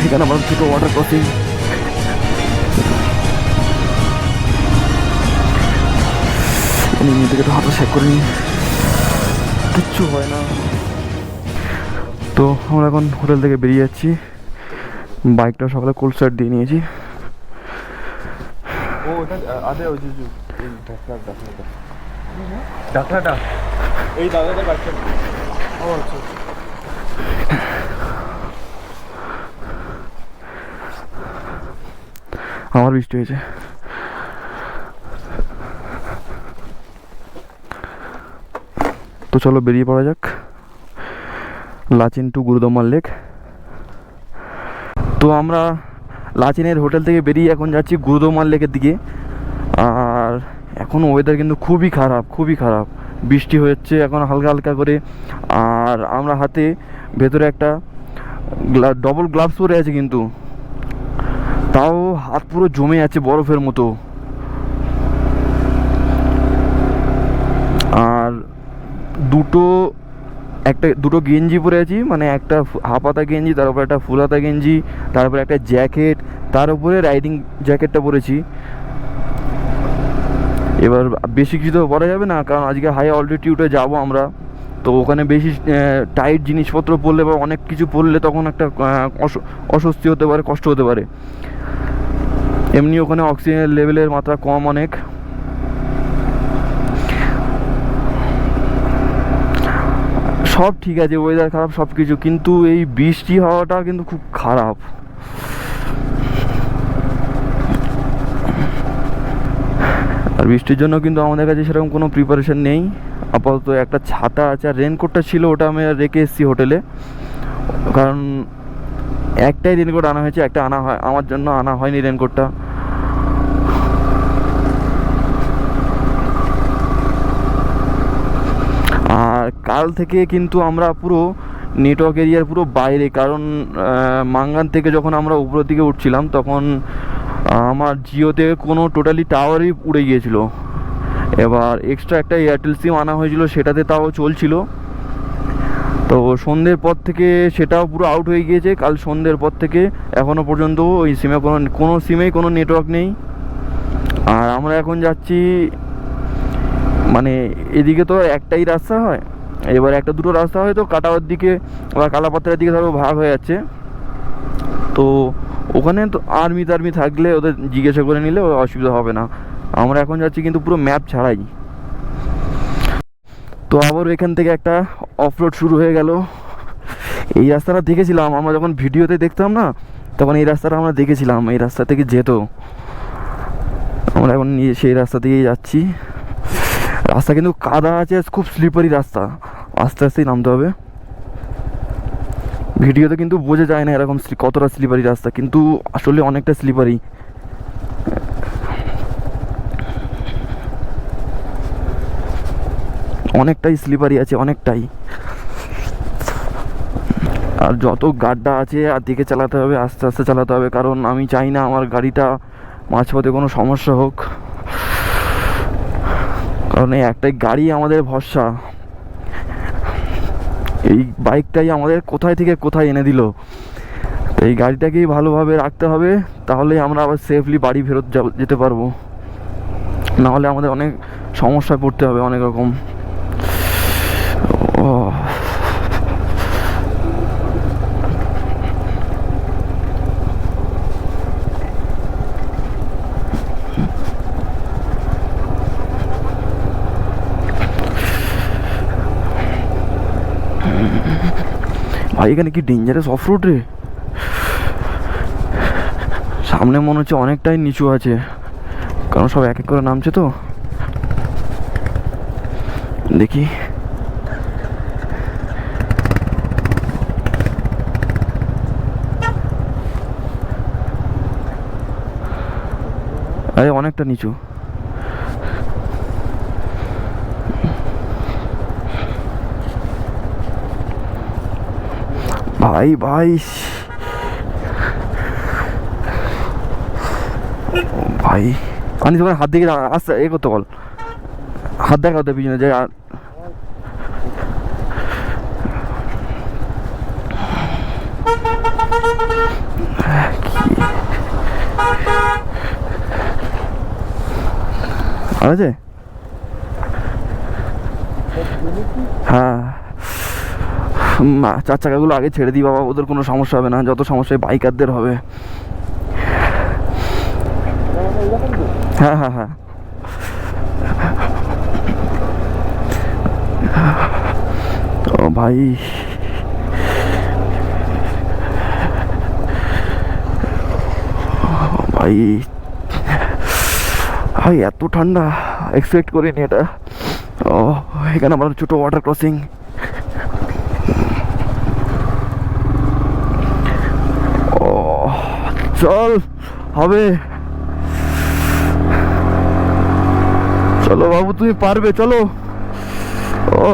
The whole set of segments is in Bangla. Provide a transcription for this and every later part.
এখানে আমার ছোটো ওয়াটার ক্রসিং। নিজে থেকে একটু হাতটা শেক করে নিই, কিচ্ছু হয় না। তো আমরা এখন হোটেল থেকে বেরিয়ে যাচ্ছি। বাইকটা সকালে কোল্ড স্টার্ট দিয়ে নিয়েছি। ও ওটা আরে ওই যে এই ডাকনাটা এই দাদাদের বাইকটা। ও আচ্ছা আমার বৃষ্টি হয়েছে। তো চলো বেরিয়ে পড়া যাক লাচিন টু গুরুদম্মার লেক। তো আমরা লাচিনের হোটেল থেকে বেরিয়ে এখন যাচ্ছি গুরুদম্মার লেকের দিকে। আর এখন ওয়েদার কিন্তু খুবই খারাপ, খুবই খারাপ। বৃষ্টি হচ্ছে এখন হালকা হালকা করে। আর আমরা হাতে ভেতরে একটা ডবল গ্লাভস পরে আছে, কিন্তু তাও হাত পুরো জমে আছে বরফের মতো। আর দুটো গেঞ্জি পরে আছি, মানে একটা হাফ হাতা গেঞ্জি, তার উপরে একটা ফুল হাতা গেঞ্জি, তারপরে একটা জ্যাকেট, তার উপরে রাইডিং জ্যাকেটটা পরেছি। এবার বেশি কিছু তো পরা যাবে না, কারণ আজকে হাই অল্টিটিউডে যাব আমরা। তো ওখানে বেশি টাইট জিনিসপত্র পরলে বা অনেক কিছু পরলে তখন একটা অস্বস্তি হতে পারে, কষ্ট হতে পারে। এমনি ওখানে অক্সিজেনের লেভেলের মাত্রা কম অনেক। সব ঠিক আছে, ওয়েদার খারাপ সব কিছু, কিন্তু এই বৃষ্টি হওয়াটা কিন্তু খুব খারাপ। আর বৃষ্টির জন্য কিন্তু আমাদের কাছে সেরকম কোনো প্রিপারেশন নেই। আপাতত একটা ছাতা আছে, আর রেনকোটটা ছিল, ওটা আমি রেখে এসেছি হোটেলে। কারণ একটাই রেনকোট আনা হয়েছে, একটা আনা হয় আমার জন্য, আনা হয়নি রেনকোটটা। আর কাল থেকে কিন্তু আমরা পুরো নেটওয়ার্ক এরিয়ার পুরো বাইরে, কারণ মাঙ্গান থেকে যখন আমরা উপরের দিকে উঠছিলাম তখন আমার জিওতে কোনো টোটালি টাওয়ারই উড়ে গিয়েছিল। এবার এক্সট্রা একটা এয়ারটেল সিম আনা হয়েছিল, সেটাতে তাও চলছিল। তো সন্ধ্যের পর থেকে সেটাও পুরো আউট হয়ে গিয়েছে। কাল সন্ধ্যের পর থেকে এখনও পর্যন্ত ওই সিমে কোনো সিমেই কোনো নেটওয়ার্ক নেই। আর আমরা এখন যাচ্ছি, মানে এদিকে তো একটাই রাস্তা হয়, এবার একটা দুটো রাস্তা হয়তো কাটাওয়ার দিকে বা কালাপাত্রার দিকে ধরো ভাগ হয়ে যাচ্ছে। তো ওখানে তো আর্মি টার্মি থাকলে ওদের জিজ্ঞাসা করে নিলে অসুবিধা হবে না। আমরা এখন যাচ্ছি কিন্তু পুরো ম্যাপ ছাড়াই। তো আবার এখান থেকে একটা অফরোড শুরু হয়ে গেল। এই রাস্তাটা দেখেছিলাম আমরা যখন ভিডিওতে দেখতাম না, তখন এই রাস্তাটা আমরা দেখেছিলাম, এই রাস্তা থেকে যেত। আমরা এখন সেই রাস্তা দিয়েই যাচ্ছি। রাস্তা কিন্তু কাদা আছে, খুব স্লিপারি রাস্তা, আস্তে আস্তেই নামতে হবে। ভিডিওতে কিন্তু বোঝা যায় না এরকম কতটা স্লিপারি রাস্তা, কিন্তু আসলে অনেকটা স্লিপারি। অনেকটাই স্লিপারি আছে, অনেকটাই। আর যত গাড্ডা আছে আর দিকে চালাতে হবে, আস্তে আস্তে চালাতে হবে, কারণ আমি চাই না আমার গাড়িটা মাঝপথে কোনো সমস্যা হোক। কারণ এই একটাই গাড়ি আমাদের ভরসা, এই বাইকটাই আমাদের কোথায় থেকে কোথায় এনে দিল। তো এই গাড়িটাকেই ভালোভাবে রাখতে হবে, তাহলে আমরা আবার সেফলি বাড়ি ফেরত যেতে পারবো। নাহলে আমাদের অনেক সমস্যায় পড়তে হবে, অনেক রকম। ভাই এখানে কি ডেঞ্জারাস অফরোড রে! সামনে মনে হচ্ছে অনেকটাই নিচু আছে, কারণ সব এক এক করে নামছে। তো দেখি, আরে অনেকটা নিচু। ভাই ভাই ভাই আমি তোমার হাত দিকে আস্তে এ করতে বল, হাত দেখা হতে পিছনে যাই। আর আছে? হ্যাঁ, চার চাকাগুলো আগে ছেড়ে দিই বাবা, ওদের কোনো সমস্যা হবে না, যত সমস্যা বাইকারদের হবে। হ্যাঁ হ্যাঁ হ্যাঁ, ও ভাই ভাই ভাই এত ঠান্ডা এক্সপেক্ট করিনি এটা। ও এখানে আমার ছোটো ওয়াটার ক্রসিং। ও চল হবে, চলো বাবু তুমি পারবে, চলো। ও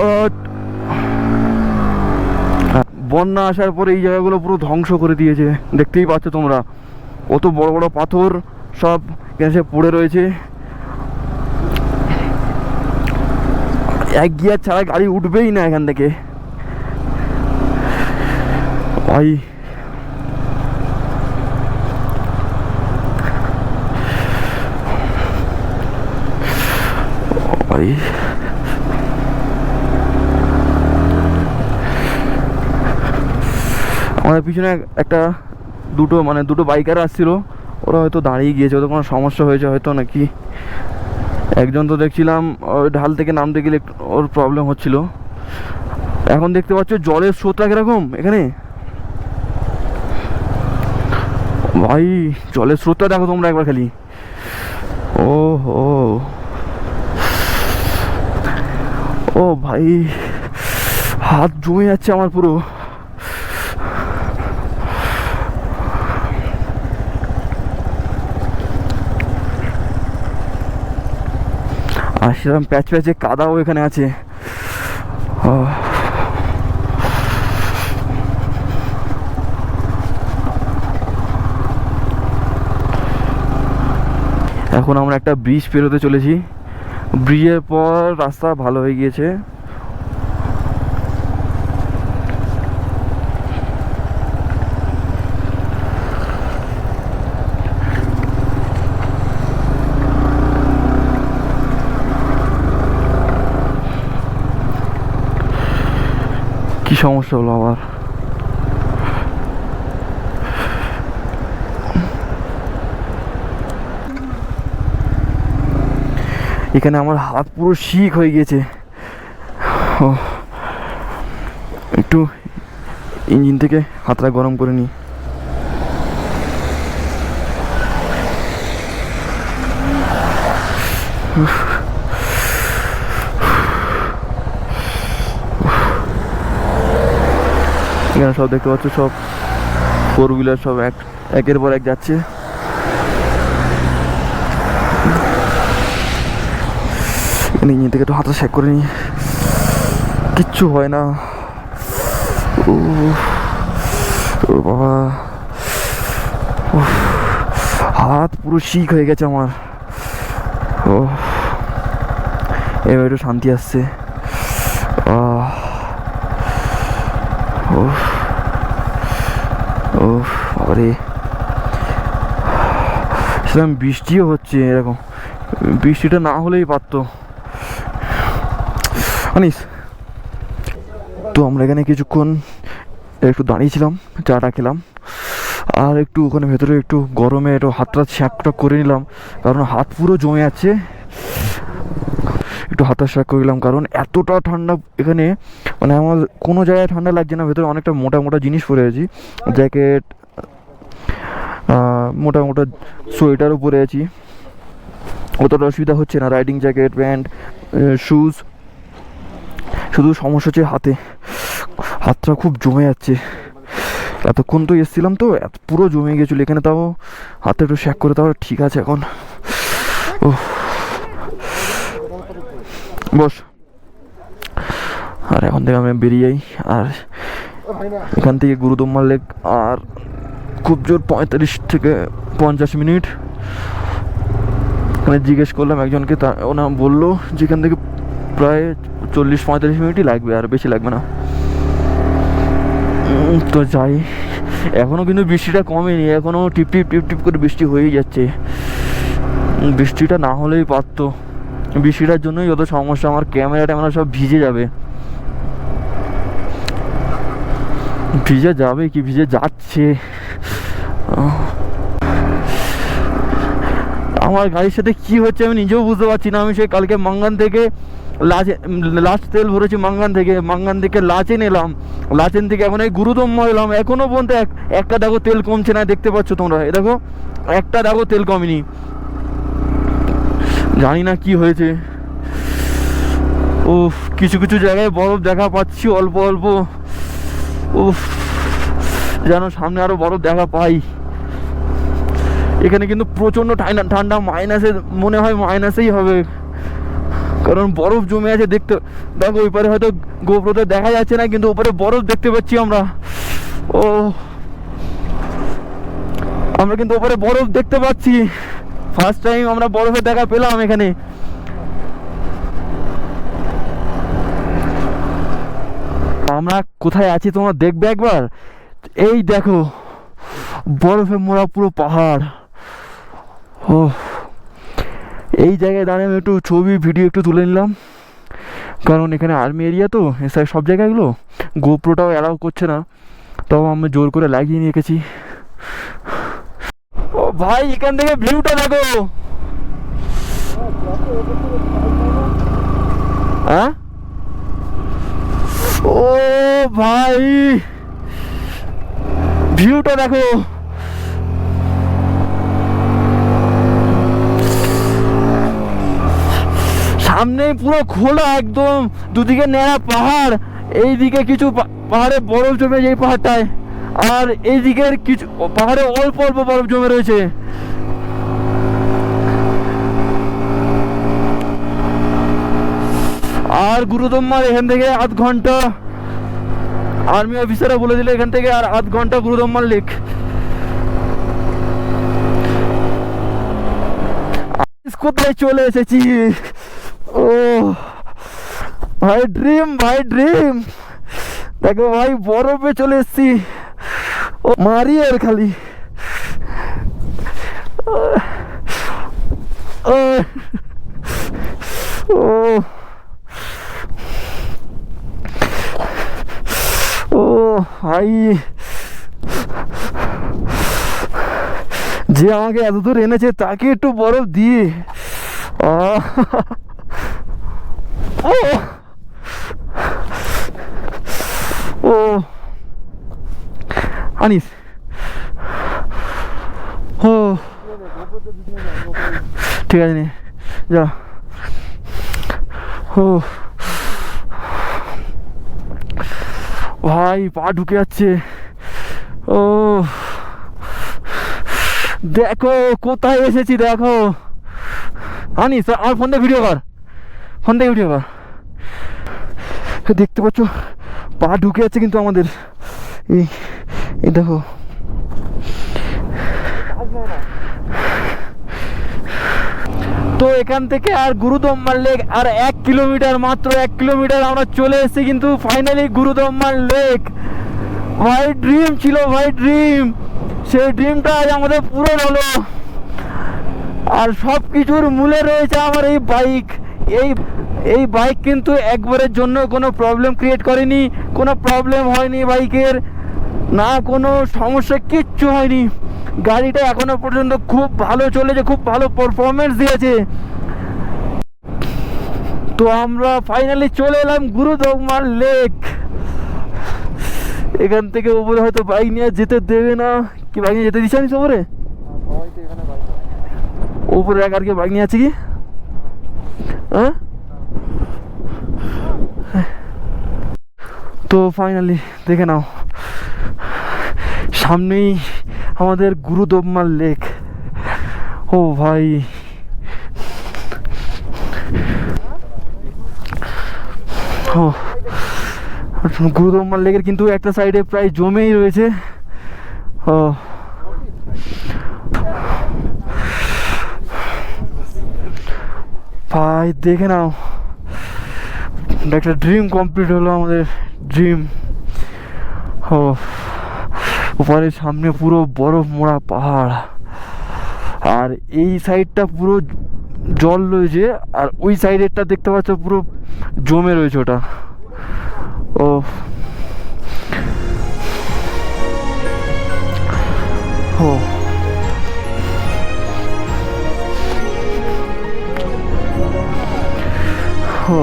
বন্যা আসার পরে এই জায়গাগুলো পুরো ধ্বংস করে দিয়েছে, দেখতেই পাচ্ছ তোমরা কত বড় বড় পাথর সব এসে পড়ে রয়েছে। এক গিয়ার ছাড়া গাড়ি উঠবেই না এখান থেকে ভাই। ভাই আমাদের পিছনে একটা দুটো বাইকার আসছিল, ওরা হয়তো দাঁড়িয়ে গিয়েছে, ওদের কোনো সমস্যা হয়েছে হয়তো নাকি। একজন তো দেখছিলাম ওই ঢাল থেকে নামতে গেলে ওর প্রবলেম হচ্ছিল। এখন দেখতে পাচ্ছ জলের স্রোতটা কিরকম এখানে ভাই, জলের স্রোতটা দেখো তোমরা একবার খালি। ও হো, ও ভাই হাত জমে যাচ্ছে আমার পুরো। আর সেরকম প্যাচ প্যাচে কাদাও এখানে আছে। এখন আমরা একটা ব্রিজ পেরোতে চলেছি, ব্রিজের পর রাস্তা ভালো হয়ে গিয়েছে। কি সমস্যা হলো আবার? এখানে আমার হাত পুরো শিক হয়ে গেছে। একটু ইঞ্জিন থেকে হাতটা গরম করে নিই। এখানে সব দেখতে পাচ্ছ, সব ফোর হুইলার সব একের পর এক যাচ্ছে। ইঞ্জিন থেকে একটু হাতটা শেক করে নিই, কিচ্ছু হয় না। ও বাবা, হাত পুরো শিক হয়ে গেছে আমার। ও এবার একটু শান্তি আসছে। ও বাবারে, সেরকম বৃষ্টিও হচ্ছে, এরকম বৃষ্টিটা না হলেই পারতো জানিস। তো আমরা এখানে কিছুক্ষণ একটু দাঁড়িয়েছিলাম, চাটা খেলাম, আর একটু ওখানে ভেতরে একটু গরমে একটু হাতটা শ্যাকটা করে নিলাম, কারণ হাত পুরো জমে যাচ্ছে। একটু হাতটা শ্যাক করে নিলাম কারণ এতটা ঠান্ডা এখানে, মানে আমার কোনো জায়গায় ঠান্ডা লাগছে না। ভেতরে অনেকটা মোটা মোটা জিনিস পরে আছি, জ্যাকেট, মোটা মোটা সোয়েটারও পরে আছি, অতটা অসুবিধা হচ্ছে না। রাইডিং জ্যাকেট, প্যান্ট, শুজ, শুধু সমস্যা হচ্ছে হাতটা খুব জমে যাচ্ছে। এতক্ষণ তো এসেছিলাম তো পুরো জমে গেছিলো এখানে, তাও হাতটা একটু শ্যাক করে তাও ঠিক আছে এখন। ও বস, আর এখন থেকে আমি বেরিয়ে যাই। আর এখান থেকে গুরুদম্মার লেক আর খুব জোর 45 থেকে 50 মিনিট। মানে জিজ্ঞেস করলাম একজনকে, তা ওনা বললো যেখান থেকে প্রায় 40-45 মিনিটই লাগবে, আর বেশি লাগবে না। তো যাই, এখনও কিন্তু বৃষ্টিটা কমেনি, এখনও টিপ টিপ টিপ টিপ করে বৃষ্টি হয়েই যাচ্ছে। বৃষ্টিটা না হলেই পারতো। বৃষ্টিটার জন্যই যত সমস্যা, আমার ক্যামেরা ট্যামেরা সব ভিজে যাবে। ভিজে যাবে কি ভিজে যাচ্ছে। আমার গাড়ির সাথে কি হচ্ছে আমি নিজেও বুঝতে পারছি না। আমি সেই কালকে মাঙ্গান থেকে লাস্ট তেল ভরেছি মাঙ্গান থেকে লাচেন এলাম, লাচেন থেকে এখন এই গুরুদম্মা এলাম, এখনো পর্যন্ত একটা দেখো তেল কমছে না। দেখতে পাচ্ছ তোমরা, এ দেখো একটা দেখো তেল কমেনি। জানি না কি হয়েছে। উফ, কিছু কিছু জায়গায় বরফ দেখা পাচ্ছি অল্প অল্প। উফ, যেন সামনে আরো বরফ দেখা পাই। এখানে কিন্তু প্রচন্ড ঠান্ডা, মাইনাসে মনে হয় মাইনাসেই হবে, কারণ বরফ জমে আছে। দেখো ওই পারে হয়তো গোপ্রোতে দেখা যাচ্ছে না, কিন্তু ওপারে বরফ দেখতে পাচ্ছি আমরা। আমরা কিন্তু ওপারে বরফ দেখতে পাচ্ছি। ফার্স্ট টাইম আমরা বরফের দেখা পেলাম এখানে। আমরা কোথায় আছি তোমরা দেখবে একবার। এই দেখো বরফে মোড়া পুরো পাহাড়। ও, এই জায়গায় দাঁড়িয়ে আমি একটু ছবি ভিডিও একটু তুলে নিলাম, কারণ এখানে আর্মি এরিয়া তো এসব সব জায়গাগুলো গোপ্রোটাও অ্যালাউ করছে না, তাও আমি জোর করে লাগিয়ে নিয়ে গেছি। ও ভাই, এখান থেকে ভিউটা দেখো। হ্যাঁ, ও ভাই ভিউটা দেখো। সামনে পুরো খোলা একদম, দুদিকে ন্যাড়া পাহাড়, এইদিকে কিছু পাহাড়ে বরফ জমে এই পাহাড়টায়, আর এইদিকের কিছু পাহাড়ে অল্প অল্প বরফ জমে রয়েছে। আর গুরুদম্মার এখান থেকে আধ ঘন্টা, আর্মি অফিসাররা বলে দিল এখান থেকে আর আধ ঘন্টা গুরুদম্মার লেক। কোথায় চলে এসেছি। ও ভাই ড্রিম, ভাই ড্রিম। দেখো ভাই বরফে চলে এসেছি। ও মারি আর খালি। ও ও ভাই, যে আমাকে এত দূর এনেছে তাকে একটু বরফ দিয়ে। ও ও আনিস, ও ঠিক আছে নে যা। ও ভাই পা ঢুকে যাচ্ছে। ও দেখো কোথায় এসেছি দেখো। আনিস আমার ফোন থেকে ভিডিও কর, ফোন থেকে ভিডিও কর। দেখতে পাচ্ছ পা ঢুকে যাচ্ছে কিন্তু আমাদের। এই দেখো তো এখান থেকে আর গুরুদম্মার লেক আর 1 কিলোমিটার, মাত্র 1 কিলোমিটার আমরা চলে এসেছি কিন্তু ফাইনালি গুরুদম্মার লেক। ভাই ড্রিম ছিল, ভাই ড্রিম, সেই ড্রিমটা আজ আমাদের পূরণ হলো। আর সব কিছুর মূলে রয়েছে আমার এই বাইক। এই বাইক কিন্তু একবারের জন্য কোনো প্রবলেম ক্রিয়েট করেনি, কোনো প্রবলেম হয়নি বাইকের, না কোনো সমস্যা, কিচ্ছু হয়নি। গাড়িটা এখনো পর্যন্ত খুব ভালো চলেছে, খুব ভালো পারফরমেন্স দিয়েছে। তো আমরা ফাইনালি চলে এলাম গুরুদম্মার লেক। এখান থেকে উপরে হয়তো বাইক নিয়ে যেতে দেবে না, কি বাইক নিয়ে যেতে দিচ্ছে না উপরে? উপরে আর কি বাইক নিয়ে আছে কি? হ্যাঁ, তো ফাইনালি দেখে নাও সামনেই আমাদের গুরুদম্মার লেক। ও ভাই, ও গুরুদম্মার লেকের কিন্তু একটা সাইডে প্রায় জমেই রয়েছে। ও ভাই দেখে নাও, একটা ড্রিম কমপ্লিট হলো আমাদের, ড্রিম। ও ওপারে সামনে পুরো বরফ মোড়া পাহাড়, আর এই সাইডটা পুরো জল রয়েছে, আর ওই সাইডেরটা দেখতে পাচ্ছ পুরো জমে রয়েছে ওটা। ও ও ও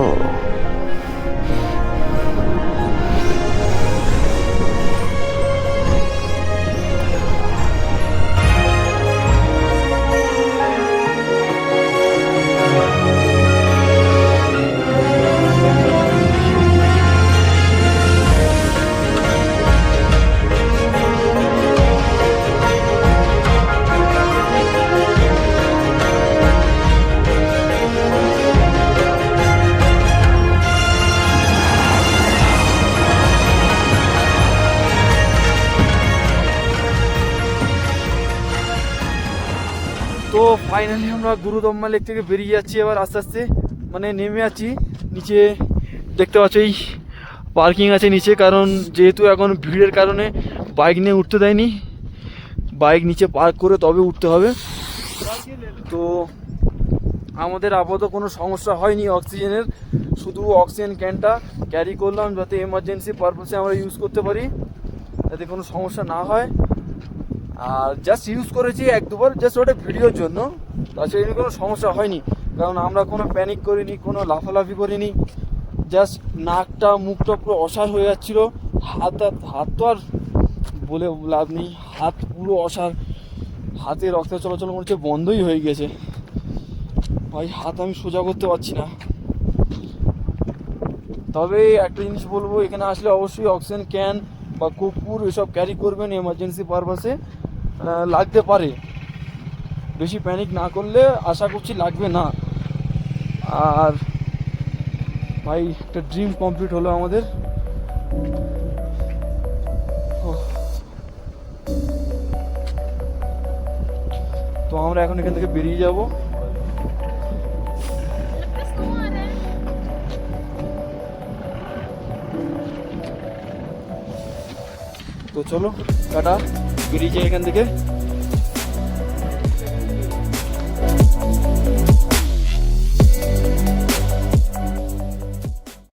তো ফাইনালি আমরা গুরুদম্মা লেক থেকে বেরিয়ে যাচ্ছি এবার আস্তে আস্তে, মানে নেমে যাচ্ছি নিচে। দেখতে পাচ্ছ এই পার্কিং আছে নিচে, কারণ যেহেতু এখন ভিড়ের কারণে বাইক নিয়ে উঠতে দেয়নি, বাইক নিচে পার্ক করে তবে উঠতে হবে। তো আমাদের আপাতত কোনো সমস্যা হয়নি অক্সিজেনের, শুধু অক্সিজেন ক্যানটা ক্যারি করলাম যাতে এমার্জেন্সি পারপাসে আমরা ইউজ করতে পারি, যাতে কোনো সমস্যা না হয়। আর জাস্ট ইউজ করেছি এক দুবার, জাস্ট ওটা ভিডিওর জন্য, তাছাড়া এমনি কোনো সমস্যা হয়নি। কারণ আমরা কোনো প্যানিক করিনি, কোনো লাফালাফি করিনি, জাস্ট নাকটা মুখটা পুরো অসাড় হয়ে যাচ্ছিলো। হাত তো আর বলে লাভ নেই, হাত পুরো অসাড়, হাতে রক্ত চলাচল মনে হচ্ছে বন্ধই হয়ে গেছে ভাই, হাত আমি সোজা করতে পারছি না। তবে একটা জিনিস বলবো, এখানে আসলে অবশ্যই অক্সিজেন ক্যান বা কর্পূর এসব ক্যারি করবেন, এমার্জেন্সি পারপাসে লাগতে পারে। বেশি প্যানিক না করলে আশা করছি লাগবে না। আর ভাই একটা ড্রিম কমপ্লিট হলো আমাদের। তো আমরা এখন এখান থেকে বেরিয়ে যাব। তো চলো টাটা, বেরিয়ে যাই এখান থেকে।